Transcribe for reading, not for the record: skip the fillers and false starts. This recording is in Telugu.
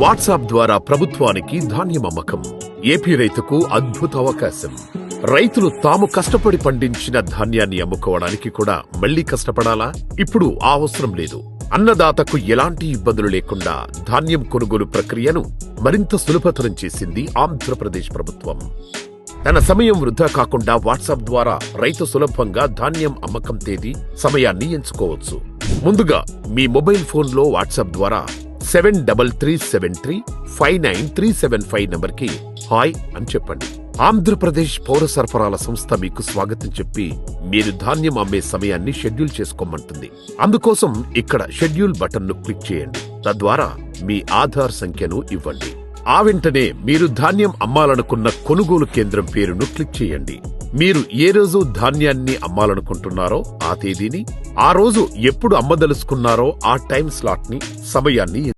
వాట్సాప్ ద్వారా ప్రభుత్వానికి ధాన్యం అమ్మకం. ఏపీ రైతుకు అద్భుత అవకాశం. రైతులు తాము కష్టపడి పండించిన ధాన్యాన్ని అమ్ముకోవడానికి కూడా మళ్లీ కష్టపడాలా? ఇప్పుడు ఆ అవసరం లేదు. అన్నదాతకు ఎలాంటి ఇబ్బందులు లేకుండా ధాన్యం కొనుగోలు ప్రక్రియను మరింత సులభతరం చేసింది ఆంధ్రప్రదేశ్ ప్రభుత్వం. తన సమయం వృధా కాకుండా వాట్సాప్ ద్వారా రైతు సులభంగా ధాన్యం అమ్మకం తేదీ, సమయాన్ని ఎంచుకోవచ్చు. ముందుగా మీ మొబైల్ ఫోన్లో వాట్సాప్ ద్వారా 7337359375 నంబర్కి హాయ్ అని చెప్పండి. ఆంధ్రప్రదేశ్ పౌర సరఫరాల సంస్థ మీకు స్వాగతం చెప్పి మీరు ధాన్యం అమ్మే సమయాన్ని షెడ్యూల్ చేసుకోమంటుంది. అందుకోసం ఇక్కడ షెడ్యూల్ బటన్ను క్లిక్ చేయండి. తద్వారా మీ ఆధార్ సంఖ్యను ఇవ్వండి. ఆ వెంటనే మీరు ధాన్యం అమ్మాలనుకున్న కొనుగోలు కేంద్రం పేరును క్లిక్ చేయండి. మీరు ఏ రోజు ధాన్యాన్ని అమ్మాలనుకుంటున్నారో ఆ తేదీని, ఆ రోజు ఎప్పుడు అమ్మదలుచుకున్నారో ఆ టైం స్లాట్ ని, సమయాన్ని